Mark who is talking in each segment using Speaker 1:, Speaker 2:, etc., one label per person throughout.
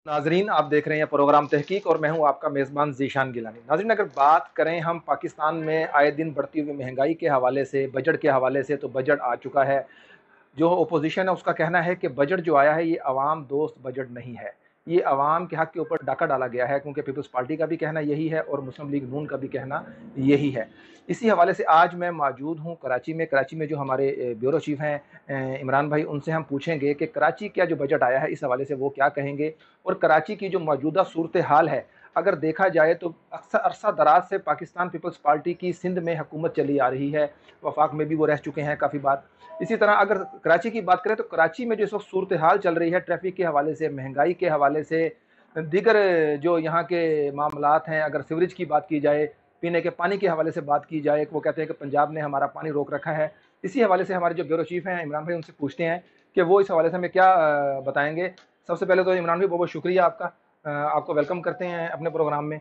Speaker 1: नाजरीन, आप देख रहे हैं प्रोग्राम तहकीक और मैं हूं आपका मेज़बान ज़ीशान गिलानी। नाजरीन, अगर बात करें हम पाकिस्तान में आए दिन बढ़ती हुई महंगाई के हवाले से, बजट के हवाले से, तो बजट आ चुका है। जो अपोजिशन है उसका कहना है कि बजट जो आया है ये अवाम दोस्त बजट नहीं है, ये अवाम के हक के ऊपर डाका डाला गया है, क्योंकि पीपल्स पार्टी का भी कहना यही है और मुस्लिम लीग नून का भी कहना यही है। इसी हवाले से आज मैं मौजूद हूँ कराची में जो हमारे ब्यूरो चीफ हैं इमरान भाई, उनसे हम पूछेंगे कि कराची का जो बजट आया है इस हवाले से वो क्या कहेंगे, और कराची की जो मौजूदा सूरत हाल है, अगर देखा जाए तो अक्सर अरसा दराज से पाकिस्तान पीपल्स पार्टी की सिंध में हुकूमत चली आ रही है, वफाक में भी वो रह चुके हैं काफ़ी बार। इसी तरह अगर कराची की बात करें तो कराची में जो इस वक्त सूरत हाल चल रही है ट्रैफिक के हवाले से, महंगाई के हवाले से, दीगर जो यहाँ के मामलात हैं, अगर सीवरेज की बात की जाए, पीने के पानी के हवाले से बात की जाए, वो कहते हैं कि पंजाब ने हमारा पानी रोक रखा है। इसी हवाले से हमारे जो ब्यूरो चीफ हैं इमरान भाई, उनसे पूछते हैं कि वो इस हवाले से हमें क्या बताएंगे। सबसे पहले तो इमरान भाई बहुत बहुत शुक्रिया आपका, आपको वेलकम करते हैं अपने प्रोग्राम में।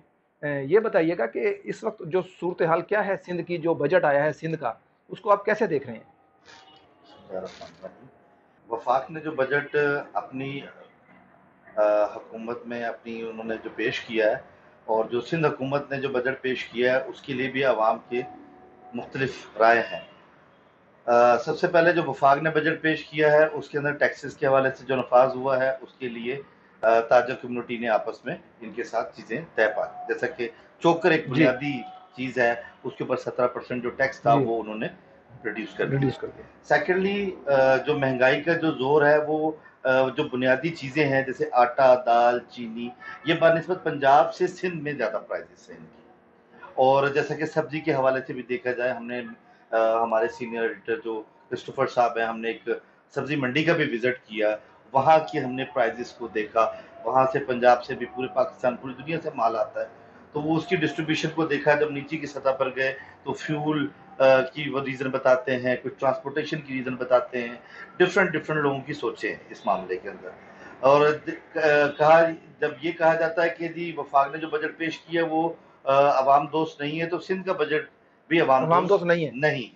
Speaker 1: ये बताइएगा कि इस वक्त जो सूरत हाल क्या है सिंध की, जो बजट आया है सिंध का, उसको आप कैसे देख रहे हैं?
Speaker 2: वफाक ने जो बजट अपनी हुकूमत में अपनी उन्होंने जो पेश किया है, और जो सिंध हुकूमत ने जो बजट पेश किया है, उसके लिए भी आवाम के मुख्तलिफ राय हैं। सबसे पहले जो वफाक ने बजट पेश किया है उसके अंदर टैक्सेस के हवाले से जो नफाज हुआ है, उसके लिए ताजर कम्युनिटी ने आपस में इनके साथ चीज़ें तय पा ली। जैसा कि चोकर एक
Speaker 1: जी
Speaker 2: बुनियादी चीज़ है, उसके ऊपर 17% जो टैक्स था
Speaker 1: जी
Speaker 2: वो उन्होंने रिड्यूस कर दिया।
Speaker 1: रिड्यूस कर दिया।
Speaker 2: सेकेंडली, जो महंगाई का जो जोर है वो जो बुनियादी चीज़ें हैं जैसे आटा, दाल, चीनी, ये बनस्बत पंजाब से सिंध में ज़्यादा प्राइसेस हैं इनकी। और जैसा कि सब्जी के हवाले से भी देखा जाए, हमने हमारे सीनियर एडिटर जो क्रिस्टोफर साहब हैं, हमने एक सब्जी मंडी का भी विजिट किया, वहाँ की हमने प्राइजेस को देखा। वहाँ से पंजाब से भी पूरे पाकिस्तान, पूरी दुनिया से माल आता है, तो वो उसकी डिस्ट्रीब्यूशन को देखा। जब नीचे की सतह पर गए तो फ्यूल की वो रीज़न बताते हैं, कुछ ट्रांसपोर्टेशन की रीज़न बताते हैं, डिफरेंट डिफरेंट लोगों की सोचें हैं इस मामले के अंदर। और कहा, जब ये कहा जाता है कि जी वफाक ने जो बजट पेश किया वो अवाम दोस्त नहीं है, तो सिंध का बजट भी अवाम
Speaker 1: अवाम दोस्त
Speaker 2: दोस्त
Speaker 1: नहीं है,
Speaker 2: नहीं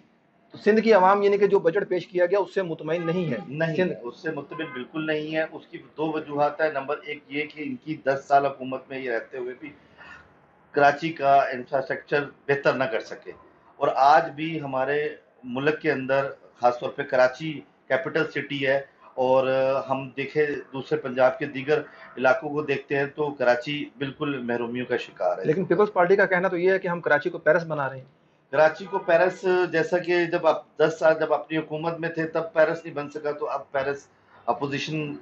Speaker 1: तो सिंध की आवाम यानी कि जो बजट पेश किया गया उससे मुतमईन नहीं है
Speaker 2: नहीं
Speaker 1: सिंध।
Speaker 2: है, उससे मुतमिन बिल्कुल नहीं है। उसकी दो वजूहत है। नंबर एक ये कि इनकी 10 साल हुकूमत में ये रहते हुए भी कराची का इंफ्रास्ट्रक्चर बेहतर ना कर सके। और आज भी हमारे मुल्क के अंदर, खासतौर पे कराची कैपिटल सिटी है, और हम देखें दूसरे पंजाब के दीगर इलाकों को देखते हैं तो कराची बिल्कुल महरूमियों का शिकार है इस
Speaker 1: लेकिन
Speaker 2: वक्त।
Speaker 1: पीपल्स पार्टी का कहना तो ये है कि हम कराची को पेरिस बना रहे हैं।
Speaker 2: कराची को पेरिस, जैसा कि जब आप 10 साल जब अपनी हुकूमत में थे तब पेरिस नहीं बन सका, तो अब पेरिस अपोजिशन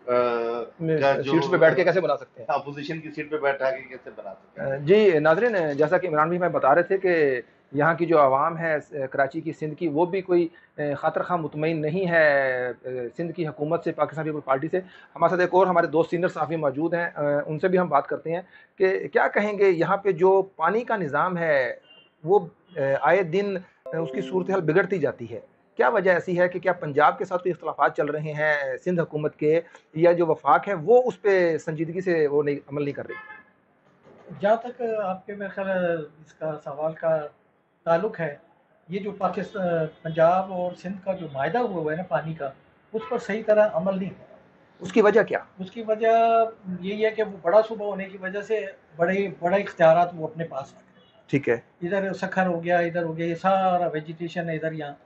Speaker 2: का जो
Speaker 1: सीट्स पे बैठ के कैसे बना सकते हैं?
Speaker 2: अपोजिशन की सीट पे बैठा के कैसे बना सकेंगे।
Speaker 1: जी नाजरीन, जैसा कि इमरान भाई मैं बता रहे थे कि यहाँ की जो आवाम है कराची की, सिंध की, वो भी कोई खातर खा मुतमईन नहीं है सिंध की हुकूमत से, पाकिस्तान पीपल पार्टी से। हमारे साथ एक और हमारे दोस्त सीनियर साफ़ी मौजूद हैं, उनसे भी हम बात करते हैं कि क्या कहेंगे यहाँ पे जो पानी का निज़ाम है वो आए दिन उसकी सूरत हाल बिगड़ती जाती है। क्या वजह ऐसी है कि क्या पंजाब के साथ कोई इख्तलाफात चल रहे हैं सिंध हुकूमत के, या जो वफाक है वो उस पर संजीदगी से वो नहीं अमल नहीं कर रही?
Speaker 3: जहाँ तक आपके मेरे ख्याल इसका सवाल का ताल्लुक है, ये जो पाकिस्तान पंजाब और सिंध का जो मायदा हुआ है ना पानी का, उस पर सही तरह अमल नहीं हो रहा।
Speaker 1: उसकी वजह क्या?
Speaker 3: उसकी वजह यही है कि वो बड़ा सूबा होने की वजह से बड़े इख्तियारात वो अपने पास रख रहे हैं।
Speaker 1: ठीक है।
Speaker 3: इधर सखर हो गया, इधर हो गया, ये सारा वेजिटेशन है इधर यहाँ,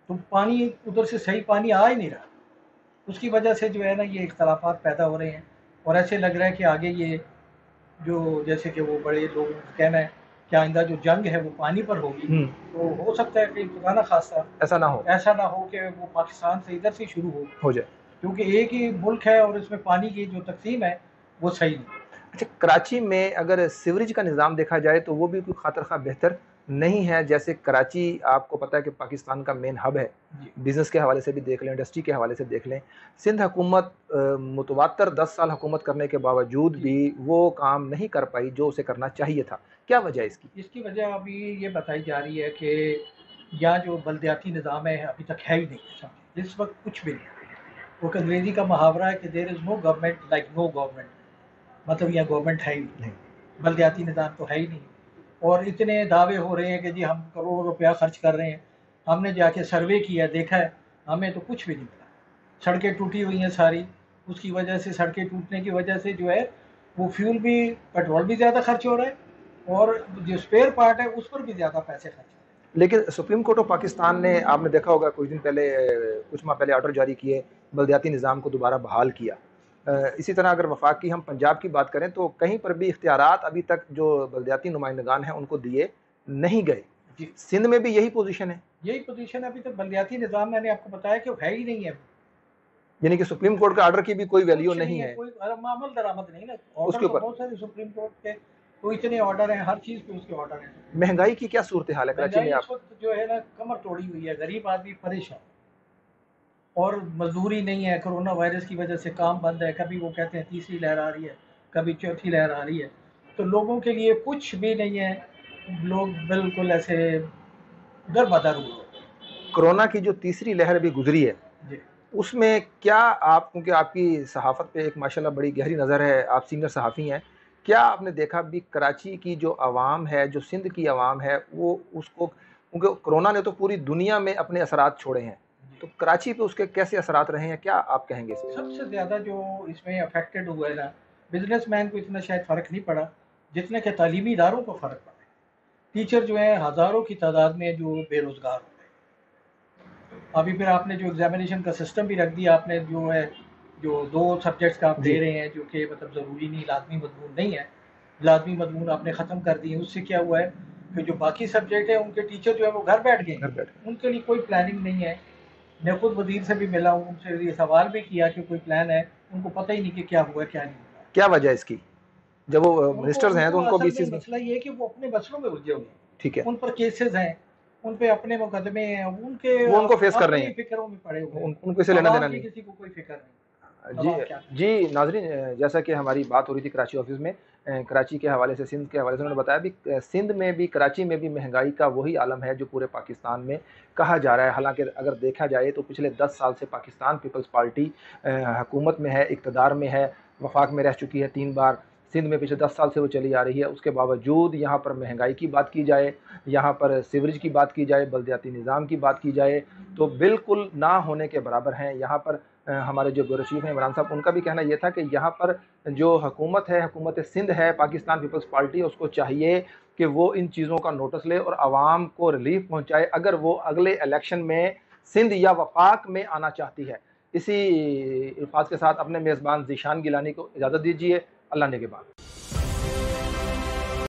Speaker 3: तो पानी उधर से सही पानी आ ही नहीं रहा। उसकी वजह से जो है ना ये इख्तलाफात पैदा हो रहे हैं, और ऐसे लग रहा है कि आगे ये जो जैसे कि वो बड़े लोगों का कहना है कि आइंदा जो जंग है वो पानी पर होगी, तो हो सकता है कि खुदा ना खास्ता ऐसा ना हो कि वो पाकिस्तान से इधर से शुरू
Speaker 1: हो जाए।
Speaker 3: क्योंकि एक ही मुल्क है और इसमें पानी की जो तकसीम है वो सही नहीं।
Speaker 1: अच्छा, कराची में अगर सीवरेज का निज़ाम देखा जाए तो वो भी कोई खातर खा बेहतर नहीं है। जैसे कराची आपको पता है कि पाकिस्तान का मेन हब है, बिज़नेस के हवाले से भी देख लें, इंडस्ट्री के हवाले से देख लें। सिंध हुकूमत मुतवातर 10 साल हुकूमत करने के बावजूद भी वो काम नहीं कर पाई जो उसे करना चाहिए था। क्या वजह है इसकी?
Speaker 3: इसकी वजह अभी ये बताई जा रही है कि यहाँ जो बल्दियाती निज़ाम है अभी तक है ही नहीं, समझे इस वक्त कुछ भी नहीं। वो अंग्रेज़ी का मुहावरा है कि there is no government like no government, मतलब यहाँ गवर्नमेंट है ही नहीं, बल्दियाती निज़ाम तो है ही नहीं। और इतने दावे हो रहे हैं कि जी हम करोड़ों रुपया खर्च कर रहे हैं, हमने जाके सर्वे किया, देखा है, हमें तो कुछ भी नहीं मिला। सड़कें टूटी हुई हैं सारी, उसकी वजह से, सड़कें टूटने की वजह से जो है वो फ्यूल भी, पेट्रोल भी ज़्यादा खर्च हो रहा है और जो स्पेयर पार्ट है उस पर भी ज़्यादा पैसे खर्च हो रहे हैं।
Speaker 1: लेकिन सुप्रीम कोर्ट ऑफ पाकिस्तान ने, आपने देखा होगा कुछ दिन पहले, कुछ माह पहले ऑर्डर जारी किए, बलदियाती निज़ाम को दोबारा बहाल किया। इसी तरह अगर वफाक की, हम पंजाब की बात करें तो कहीं पर भी इख्तियारात अभी तक जो बलदियाती नुमाइंदगान हैं उनको दिए नहीं गए।
Speaker 3: जी,
Speaker 1: सिंध में भी यही पोजीशन है,
Speaker 3: यही पोजीशन अभी तक बलदियाती निज़ाम, मैंने आपको बताया कि वो है ही नहीं है,
Speaker 1: यानी कि सुप्रीम कोर्ट का ऑर्डर की भी कोई वैल्यू
Speaker 3: कुछ नहीं
Speaker 1: नहीं
Speaker 3: है,
Speaker 1: है
Speaker 3: कोई अमल दरामद नहीं ना। ऑर्डर
Speaker 1: उसके
Speaker 3: तो
Speaker 1: ऊपर।
Speaker 3: बहुत सारे सुप्रीम कोर्ट के, तो इतने ऑर्डर हैं, हर चीज़ पे उसके ऑर्डर हैं।
Speaker 1: महंगाई की क्या सूरत हाल है कराची में
Speaker 3: महंगाई
Speaker 1: आप?
Speaker 3: इस वक्त जो है ना कमर तोड़ी हुई है, गरीब आदमी परेशान, और मजदूरी नहीं है, कोरोना वायरस की वजह से काम बंद है, कभी वो कहते हैं तीसरी लहर आ रही है, कभी चौथी लहर आ रही है, तो लोगों के लिए कुछ भी नहीं है, लोग बिल्कुल ऐसे दरबदर हुए।
Speaker 1: कोरोना की जो तीसरी लहर अभी गुजरी है,
Speaker 3: जी,
Speaker 1: उसमें क्या आप, क्योंकि आपकी सहाफ़त पे एक माशाल्लाह बड़ी गहरी नज़र है, आप सीनियर सहाफ़ी हैं, क्या आपने देखा भी कराची की जो आवाम है, जो सिंध की आवाम है, वो उसको, क्योंकि कोरोना ने तो पूरी दुनिया में अपने असरात छोड़े हैं, तो कराची पे उसके कैसे असरात रहे हैं, क्या आप कहेंगे इस पे?
Speaker 3: सबसे ज़्यादा जो इसमें अफेक्टेड हुआ है ना, बिजनेसमैन को इतना शायद फ़र्क नहीं पड़ा जितने के तालीमी इदारों को फ़र्क पड़ा है। टीचर जो है हज़ारों की तादाद में जो बेरोज़गार हो गए। अभी फिर आपने जो एग्जामिनेशन का सिस्टम भी रख दिया, आपने जो है, जो 2 सब्जेक्ट्स का आप
Speaker 1: जी,
Speaker 3: ले रहे हैं जो कि मतलब ज़रूरी नहीं, लाज़मी मज़मून नहीं है, लाज़मी मज़मून आपने ख़त्म कर दिए। उससे क्या हुआ है कि जो बाकी सब्जेक्ट है उनके टीचर जो है वो घर बैठ गए
Speaker 1: घर
Speaker 3: हैं।
Speaker 1: बैठे।
Speaker 3: उनके लिए कोई प्लानिंग नहीं है। मैं खुद वज़ीर से भी मिला हूँ, उनसे ये सवाल भी किया कि कोई प्लान है, उनको पता ही नहीं कि क्या हुआ, क्या नहीं हुआ।
Speaker 1: क्या वजह है इसकी? जब वो
Speaker 3: उनको
Speaker 1: मिनिस्टर्स हैं तो
Speaker 3: उनको
Speaker 1: उनको भी
Speaker 3: असल
Speaker 1: इस
Speaker 3: में
Speaker 1: चीज़ में,
Speaker 3: मसला ये है कि वो अपने मसलों में उलझे हुए हैं।
Speaker 1: ठीक है,
Speaker 3: उन पर केसेज़ हैं, उन पे अपने मुकदमे हैं, उनके
Speaker 1: वो उनको फेस कर रहे
Speaker 3: अपनी
Speaker 1: हैं,
Speaker 3: फ़िक्रों में पड़े हुए हैं।
Speaker 1: उनको इससे लेना
Speaker 3: अवाम
Speaker 1: देना
Speaker 3: की
Speaker 1: नहीं है।
Speaker 3: किसी को कोई फ़िक्र नहीं,
Speaker 1: जी,
Speaker 3: अवाम क्या करे।
Speaker 1: जी नाज़रीन, जैसा कि हमारी बात हो रही थी कराची ऑफ़िस में, कराची के हवाले से, सिंध के हवाले से उन्होंने बताया भी, सिंध में भी, कराची में भी महंगाई का वही आलम है जो पूरे पाकिस्तान में कहा जा रहा है। हालाँकि अगर देखा जाए तो पिछले 10 साल से पाकिस्तान पीपल्स पार्टी हुकूमत में है, इक़्तिदार में है, वफ़ाक में रह चुकी है 3 बार, सिंध में पिछले 10 साल से वो चली आ रही है। उसके बावजूद यहाँ पर महंगाई की बात की जाए, यहाँ पर सीवरेज की बात की जाए, बल्दियाती निज़ाम की बात की जाए, तो बिल्कुल ना होने के बराबर हैं। यहाँ पर हमारे जो ब्यूरो चीफ हैं इमरान साहब, उनका भी कहना ये था कि यहाँ पर जो हुकूमत है, हुकूमत सिंध है, पाकिस्तान पीपल्स पार्टी, उसको चाहिए कि वो इन चीज़ों का नोटिस ले और आवाम को रिलीफ पहुँचाए अगर वो अगले इलेक्शन में सिंध या वफाक में आना चाहती है। इसी अल्फाज के साथ अपने मेज़बान ज़ीशान गिलानी को इजाज़त दीजिए। अल्लाह ने के बाद।